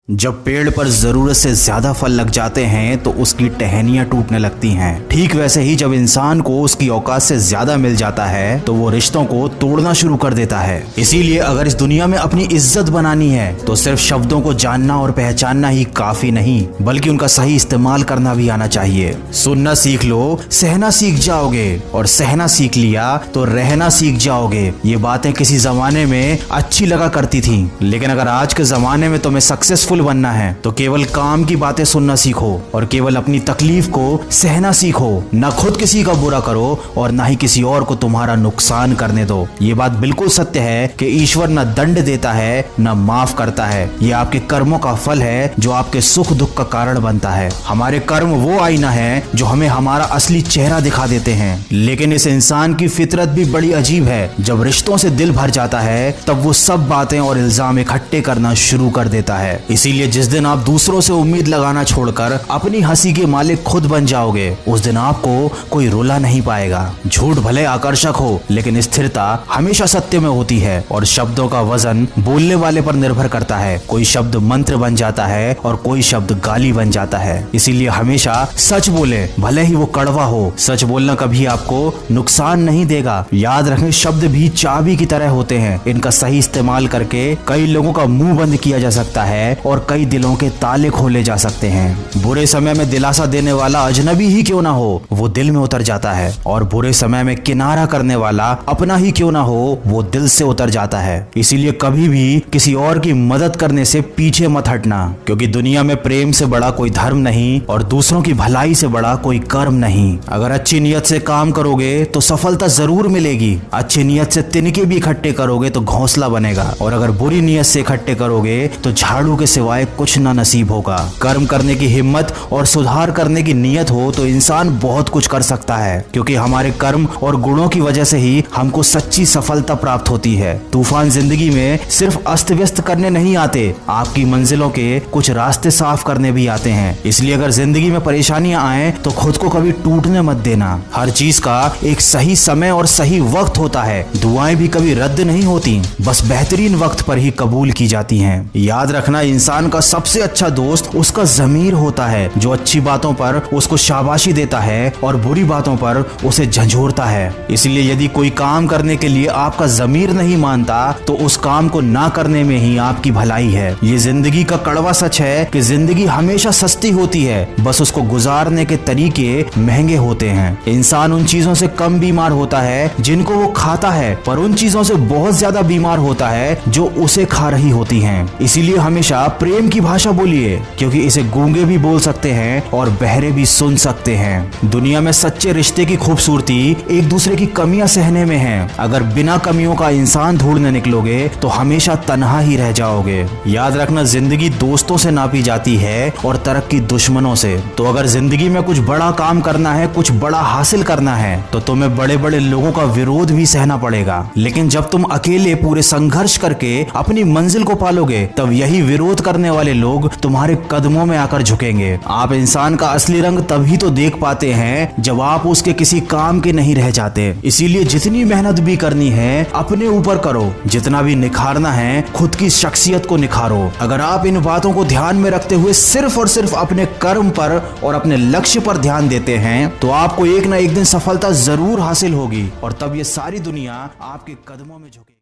जब पेड़ पर जरूरत से ज्यादा फल लग जाते हैं तो उसकी टहनियां टूटने लगती हैं। ठीक वैसे ही जब इंसान को उसकी औकात से ज्यादा मिल जाता है तो वो रिश्तों को तोड़ना शुरू कर देता है। इसीलिए अगर इस दुनिया में अपनी इज्जत बनानी है तो सिर्फ शब्दों को जानना और पहचानना ही काफी नहीं, बल्कि उनका सही इस्तेमाल करना भी आना चाहिए। सुनना सीख लो, सहना सीख जाओगे, और सहना सीख लिया तो रहना सीख जाओगे। ये बातें किसी जमाने में अच्छी लगा करती थी, लेकिन अगर आज के जमाने में तुम्हें सक्सेसफुल बनना है तो केवल काम की बातें सुनना सीखो और केवल अपनी तकलीफ को सहना सीखो। न खुद किसी का बुरा करो और न ही किसी और को तुम्हारा नुकसान करने दो। ये बात बिल्कुल सत्य है कि ईश्वर न दंड देता है न माफ करता है। ये आपके कर्मों का फल है जो आपके सुख दुख का कारण बनता है। हमारे कर्म वो आईना है जो हमें हमारा असली चेहरा दिखा देते हैं। लेकिन इस इंसान की फितरत भी बड़ी अजीब है। जब रिश्तों से दिल भर जाता है तब वो सब बातें और इल्जाम इकट्ठे करना शुरू कर देता है। इसीलिए जिस दिन आप दूसरों से उम्मीद लगाना छोड़कर अपनी हंसी के मालिक खुद बन जाओगे, उस दिन आपको कोई रुला नहीं पाएगा। झूठ भले आकर्षक हो, लेकिन स्थिरता हमेशा सत्य में होती है और शब्दों का वजन बोलने वाले पर निर्भर करता है। कोई शब्द मंत्र बन जाता है और कोई शब्द गाली बन जाता है। इसीलिए हमेशा सच बोले, भले ही वो कड़वा हो। सच बोलना कभी आपको नुकसान नहीं देगा। याद रखें, शब्द भी चाबी की तरह होते हैं। इनका सही इस्तेमाल करके कई लोगों का मुंह बंद किया जा सकता है और कई दिलों के ताले खोले जा सकते हैं। बुरे समय में दिलासा देने वाला अजनबी ही क्यों ना हो, वो दिल में उतर जाता है, और बुरे समय में किनारा करने वाला अपना ही क्यों ना हो, वो दिल से उतर जाता है। इसीलिए कभी भी किसी और की मदद करने से पीछे मत हटना, क्योंकि दुनिया में प्रेम से बड़ा कोई धर्म नहीं और दूसरों की भलाई से बड़ा कोई कर्म नहीं। अगर अच्छी नियत से काम करोगे तो सफलता जरूर मिलेगी। अच्छी नियत से तिनके भी इकट्ठे करोगे तो घोंसला बनेगा, और अगर बुरी नियत से इकट्ठे करोगे तो झाड़ू के सिवाय कुछ ना नसीब होगा। कर्म करने की हिम्मत और सुधार करने की नियत हो तो इंसान बहुत कुछ कर सकता है, क्योंकि हमारे कर्म और गुणों की वजह से ही हमको सच्ची सफलता प्राप्त होती है। तूफान जिंदगी में सिर्फ अस्त व्यस्त करने नहीं आते, आपकी मंजिलों के कुछ रास्ते साफ करने भी आते हैं। इसलिए अगर जिंदगी में परेशानियां आए तो खुद को कभी टूटने मत देना। हर चीज का एक सही समय और सही वक्त होता है। दुआएं भी कभी रद्द नहीं होती, बस बेहतरीन वक्त पर ही कबूल की जाती हैं। याद रखना, इंसान का सबसे अच्छा दोस्त उसका ज़मीर होता है, जो अच्छी बातों पर उसको शाबाशी देता है और बुरी बातों पर उसे झंझोरता है। इसलिए यदि कोई काम करने के लिए आपका ज़मीर नहीं मानता तो उस काम को ना करने में ही आपकी भलाई है। ये जिंदगी का कड़वा सच है कि जिंदगी हमेशा सस्ती होती है, बस उसको गुजारने के तरीके महंगे होते हैं। इंसान उन चीजों से कम बीमार होता है जिनको वो खाता है, पर उन चीजों से बहुत ज्यादा बीमार होता है जो उसे खा रही होती हैं। इसीलिए हमेशा प्रेम की भाषा बोलिए, क्योंकि इसे गूंगे भी बोल सकते हैं और बहरे भी सुन सकते हैं। दुनिया में सच्चे रिश्ते की खूबसूरती एक दूसरे की कमियां सहने में है। अगर बिना कमियों का इंसान ढूंढने निकलोगे तो हमेशा तन्हा ही रह जाओगे। याद रखना, जिंदगी दोस्तों से नापी जाती है और तरक्की दुश्मनों से। तो अगर जिंदगी में कुछ बड़ा काम करना है, कुछ बड़ा हासिल करना है, तो तुम्हें बड़े बड़े लोगों का विरोध भी सहना पड़ेगा। लेकिन जब तुम अकेले पूरे संघर्ष करके अपनी मंजिल को पालोगे, तब यही विरोध करने वाले लोग तुम्हारे कदमों में आकर झुकेंगे। आप इंसान का असली रंग तभी तो देख पाते हैं जब आप उसके किसी काम के नहीं रह जाते। इसीलिए जितनी मेहनत भी करनी है अपने ऊपर करो, जितना भी निखारना है खुद की शख्सियत को निखारो। अगर आप इन बातों को ध्यान में रखते हुए सिर्फ और सिर्फ अपने कर्म पर और अपने लक्ष्य पर ध्यान देते हैं तो आपको एक ना एक दिन सफलता जरूर हासिल होगी, और तब ये सारी दुनिया आपके कदमों में झुकेगी।